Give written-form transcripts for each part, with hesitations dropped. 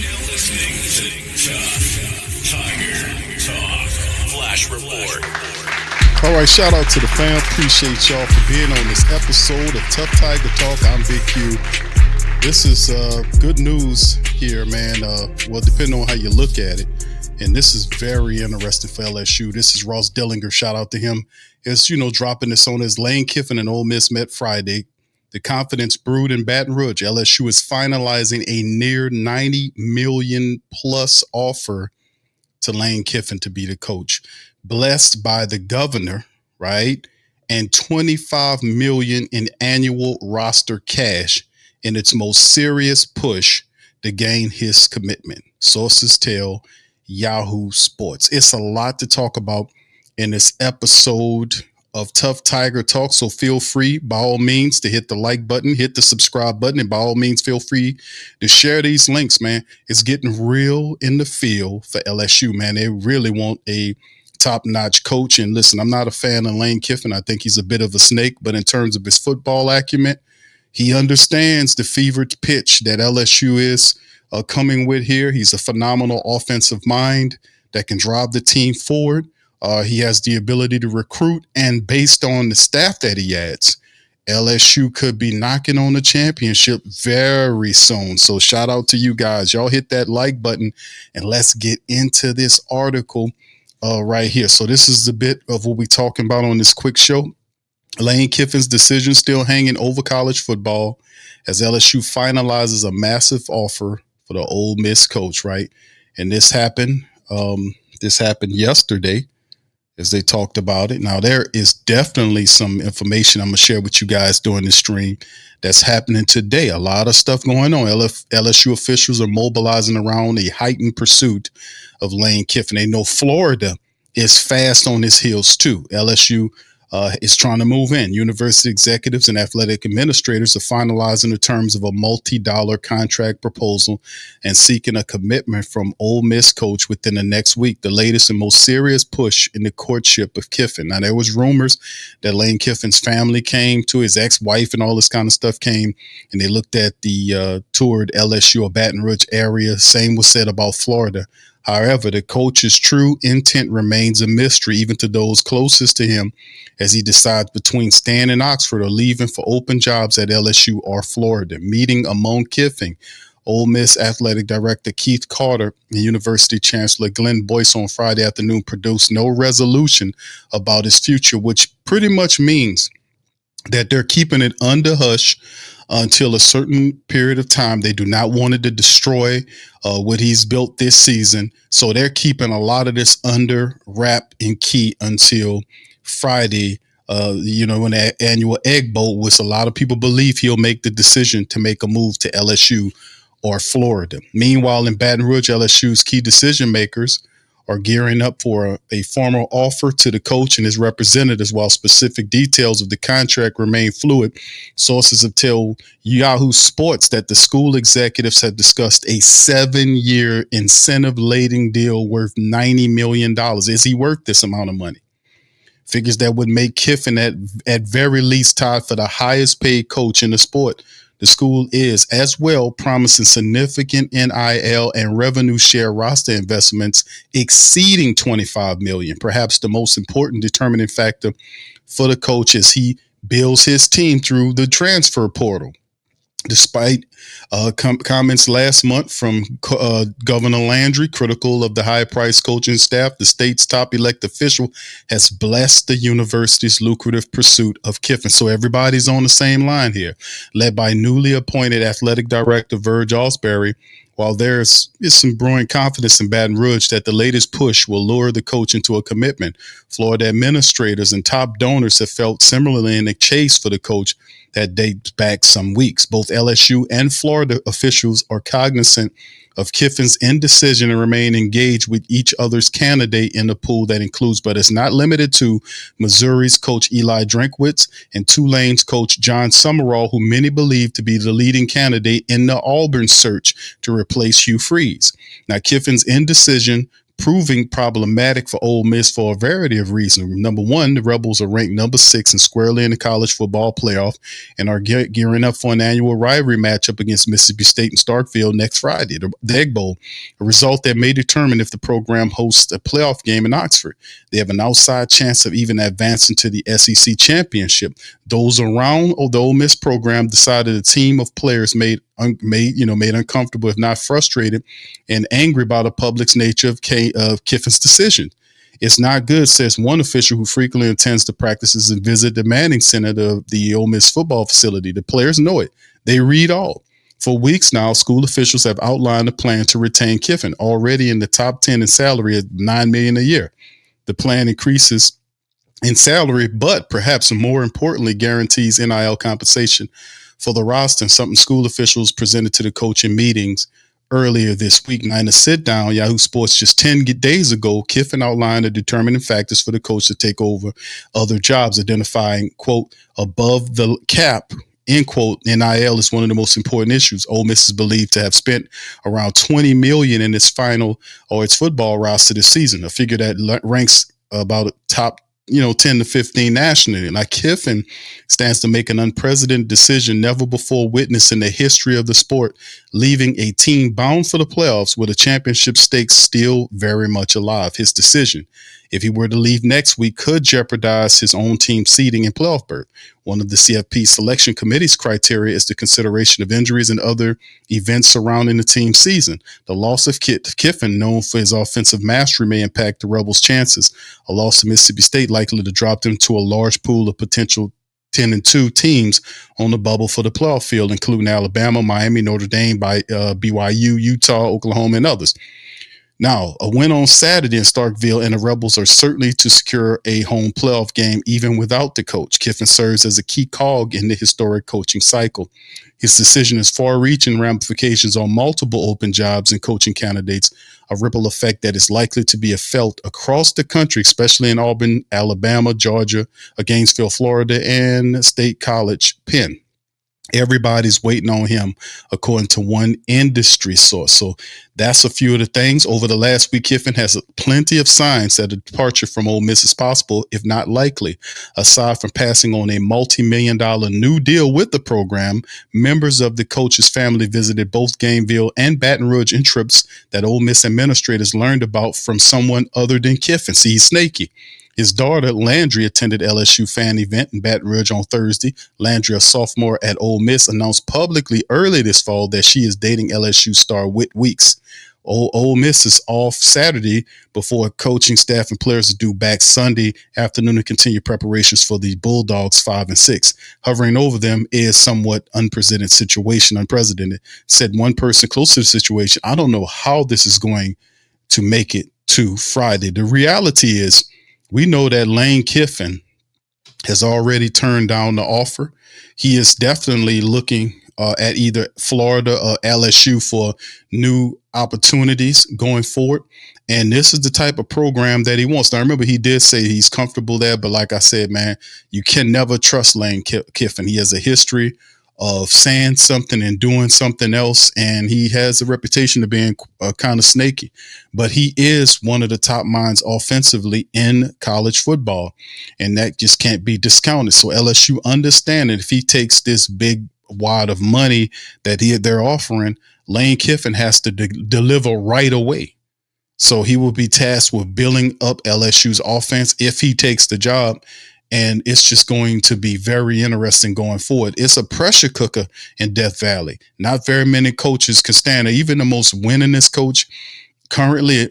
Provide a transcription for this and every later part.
now listening to Tough Tiger Talk Flash Report. All right, shout out to the fam. Appreciate y'all for being on this episode of Tough Tiger Talk. I'm Big Q. This is good news here, man. Well, depending on how you look at it. And this is very interesting for LSU. This is Ross Dillinger. Shout out to him. It's, dropping this on his Lane Kiffin and Ole Miss met Friday. The confidence brewed in Baton Rouge. LSU is finalizing a near $90 million plus offer to Lane Kiffin to be the coach. Blessed by the governor, right? And $25 million in annual roster cash in its most serious push to gain his commitment. Sources tell Yahoo Sports. It's a lot to talk about in this episode of Tough Tiger Talk. So feel free, by all means, to hit the like button, hit the subscribe button, and by all means, feel free to share these links, man. It's getting real in the field for LSU, man. They really want a top-notch coach. And listen, I'm not a fan of Lane Kiffin. I think he's a bit of a snake, but in terms of his football acumen, he understands the fevered pitch that LSU is coming with here. He's a phenomenal offensive mind that can drive the team forward. He has the ability to recruit, and based on the staff that he adds, LSU could be knocking on the championship very soon. So shout out to you guys. Y'all hit that like button, and let's get into this article right here. So this is a bit of what we're talking about on this quick show. Lane Kiffin's decision still hanging over college football as LSU finalizes a massive offer for the Ole Miss coach, right? And this happened yesterday, as they talked about it. Now, there is definitely some information I'm going to share with you guys during this stream that's happening today. A lot of stuff going on. LSU officials are mobilizing around a heightened pursuit of Lane Kiffin. They know Florida is fast on his heels, too. LSU is trying to move in. University executives and athletic administrators are finalizing the terms of a multi-dollar contract proposal and seeking a commitment from Ole Miss coach within the next week, the latest and most serious push in the courtship of Kiffin. Now, there was rumors that Lane Kiffin's family came to, his ex-wife and all this kind of stuff came, and they looked at the toured LSU or Baton Rouge area. Same was said about Florida. However, the coach's true intent remains a mystery, even to those closest to him, as he decides between staying in Oxford or leaving for open jobs at LSU or Florida. Meeting among Kiffin, Ole Miss Athletic Director Keith Carter and University Chancellor Glenn Boyce on Friday afternoon produced no resolution about his future, which pretty much means that they're keeping it under hush until a certain period of time. They do not want it to destroy what he's built this season. So they're keeping a lot of this under wrap and key until Friday, when the annual Egg Bowl, which a lot of people believe he'll make the decision to make a move to LSU or Florida. Meanwhile, in Baton Rouge, LSU's key decision makers are gearing up for a formal offer to the coach and his representatives, while specific details of the contract remain fluid. Sources have told Yahoo Sports that the school executives had discussed a 7-year incentive-laden deal worth $90 million. Is he worth this amount of money? Figures that would make Kiffin at very least tied for the highest paid coach in the sport. The school is as well promising significant NIL and revenue share roster investments exceeding $25 million. Perhaps the most important determining factor for the coach as he builds his team through the transfer portal. Despite comments last month from Governor Landry, critical of the high-priced coaching staff, the state's top elected official has blessed the university's lucrative pursuit of Kiffin. So everybody's on the same line here. Led by newly appointed athletic director Verge Osbury, while there's some brewing confidence in Baton Rouge that the latest push will lure the coach into a commitment, Florida administrators and top donors have felt similarly in the chase for the coach that dates back some weeks. Both LSU and Florida officials are cognizant of Kiffin's indecision and remain engaged with each other's candidate in the pool that includes, but is not limited to, Missouri's coach Eli Drinkwitz and Tulane's coach John Summerall, who many believe to be the leading candidate in the Auburn search to replace Hugh Freeze. Now, Kiffin's indecision proving problematic for Ole Miss for a variety of reasons. Number one, the Rebels are ranked number 6 and squarely in the college football playoff and are gearing up for an annual rivalry matchup against Mississippi State in Starkville next Friday, the Egg Bowl, a result that may determine if the program hosts a playoff game in Oxford. They have an outside chance of even advancing to the SEC championship. Those around the Ole Miss program decided a team of players made uncomfortable, if not frustrated, and angry by the public's nature of Kiffin's decision. It's not good, says one official who frequently attends the practices and visit the Manning Center, the Ole Miss football facility. The players know it. They read all. For weeks now, school officials have outlined a plan to retain Kiffin, already in the top 10 in salary at $9 million a year. The plan increases in salary, but perhaps more importantly, guarantees NIL compensation for the roster, and something school officials presented to the coach in meetings earlier this week. Now, in a sit-down, Yahoo Sports just 10 days ago, Kiffin outlined the determining factors for the coach to take over other jobs, identifying, quote, above the cap, end quote, NIL is one of the most important issues. Ole Miss is believed to have spent around $20 million in its football roster this season, a figure that ranks about top 10 to 15 nationally. Like, Kiffin stands to make an unprecedented decision never before witnessed in the history of the sport, leaving a team bound for the playoffs with a championship stakes still very much alive. His decision, if he were to leave next week, could jeopardize his own team's seeding and playoff berth. One of the CFP selection committee's criteria is the consideration of injuries and other events surrounding the team's season. The loss of Kiffin, known for his offensive mastery, may impact the Rebels' chances. A loss to Mississippi State likely to drop them to a large pool of potential 10-2 teams on the bubble for the playoff field, including Alabama, Miami, Notre Dame, BYU, Utah, Oklahoma, and others. Now, a win on Saturday in Starkville and the Rebels are certainly to secure a home playoff game even without the coach. Kiffin serves as a key cog in the historic coaching cycle. His decision has far-reaching ramifications on multiple open jobs and coaching candidates, a ripple effect that is likely to be felt across the country, especially in Auburn, Alabama, Georgia, Gainesville, Florida, and State College, Penn. Everybody's waiting on him, according to one industry source. So that's a few of the things. Over the last week, Kiffin has plenty of signs that a departure from Ole Miss is possible, if not likely. Aside from passing on a multi-million-dollar new deal with the program, members of the coach's family visited both Gainesville and Baton Rouge in trips that Ole Miss administrators learned about from someone other than Kiffin. See, he's snaky. His daughter, Landry, attended LSU fan event in Baton Rouge on Thursday. Landry, a sophomore at Ole Miss, announced publicly early this fall that she is dating LSU star Whit Weeks. Ole Miss is off Saturday before coaching staff and players are due back Sunday afternoon to continue preparations for the Bulldogs 5 and 6. Hovering over them is somewhat unprecedented, said one person close to the situation. I don't know how this is going to make it to Friday. The reality is, we know that Lane Kiffin has already turned down the offer. He is definitely looking at either Florida or LSU for new opportunities going forward. And this is the type of program that he wants. Now, remember, he did say he's comfortable there. But like I said, man, you can never trust Lane Kiffin. He has a history of saying something and doing something else, and he has a reputation of being kind of snaky, but he is one of the top minds offensively in college football, and that just can't be discounted. So LSU understand that if he takes this big wad of money that they're offering, Lane Kiffin has to deliver right away. So he will be tasked with building up LSU's offense if he takes the job. And it's just going to be very interesting going forward. It's a pressure cooker in Death Valley. Not very many coaches could stand it. Even the most winningest coach currently,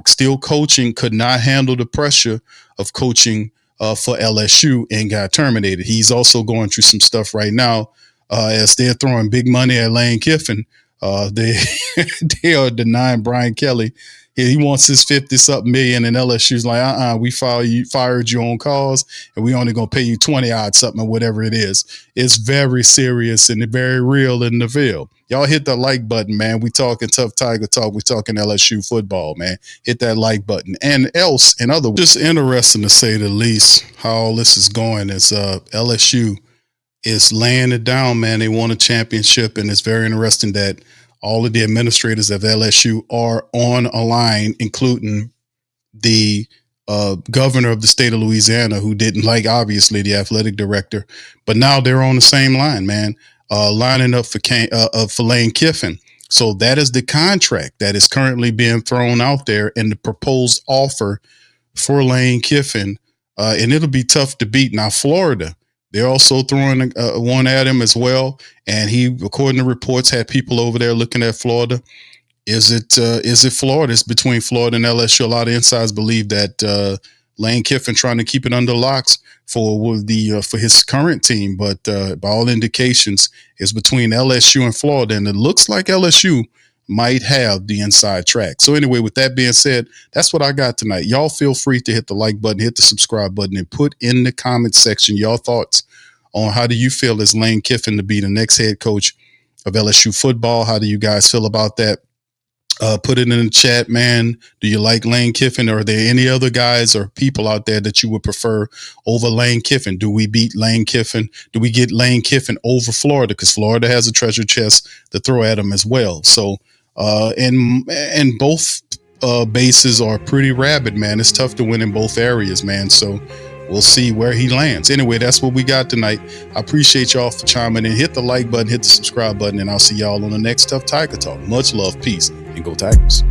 still coaching, could not handle the pressure of coaching for LSU and got terminated. He's also going through some stuff right now as they're throwing big money at Lane Kiffin. They are denying Brian Kelly. He wants his 50-something million, and LSU's like, we fired you on cause, and we only going to pay you 20-odd something or whatever it is. It's very serious and very real in the field. Y'all hit the like button, man. We talking Tough Tiger Talk. We talking LSU football, man. Hit that like button. And else, in other words, just interesting to say the least how all this is going is LSU is laying it down, man. They won a championship, and it's very interesting that all of the administrators of LSU are on a line, including the governor of the state of Louisiana, who didn't like, obviously, the athletic director. But now they're on the same line, man, lining up for Lane Kiffin. So that is the contract that is currently being thrown out there, and the proposed offer for Lane Kiffin. And it'll be tough to beat. Now, Florida, they're also throwing one at him as well. And he, according to reports, had people over there looking at Florida. Is it Florida? It's between Florida and LSU. A lot of insiders believe that Lane Kiffin trying to keep it under locks for his current team, but by all indications, it's between LSU and Florida, and it looks like LSU might have the inside track. So anyway, with that being said, that's what I got tonight. Y'all feel free to hit the like button, hit the subscribe button, and put in the comment section your thoughts on how do you feel as Lane Kiffin to be the next head coach of LSU football. How do you guys feel about that? Put it in the chat, man. Do you like Lane Kiffin? Or are there any other guys or people out there that you would prefer over Lane Kiffin? Do we beat Lane Kiffin? Do we get Lane Kiffin over Florida? Because Florida has a treasure chest to throw at him as well. So, and both bases are pretty rabid, man. It's tough to win in both areas, man. So we'll see where he lands. Anyway, that's what we got tonight. I appreciate y'all for chiming in. Hit the like button, hit the subscribe button, and I'll see y'all on the next Tough Tiger Talk. Much love, peace, and go Tigers.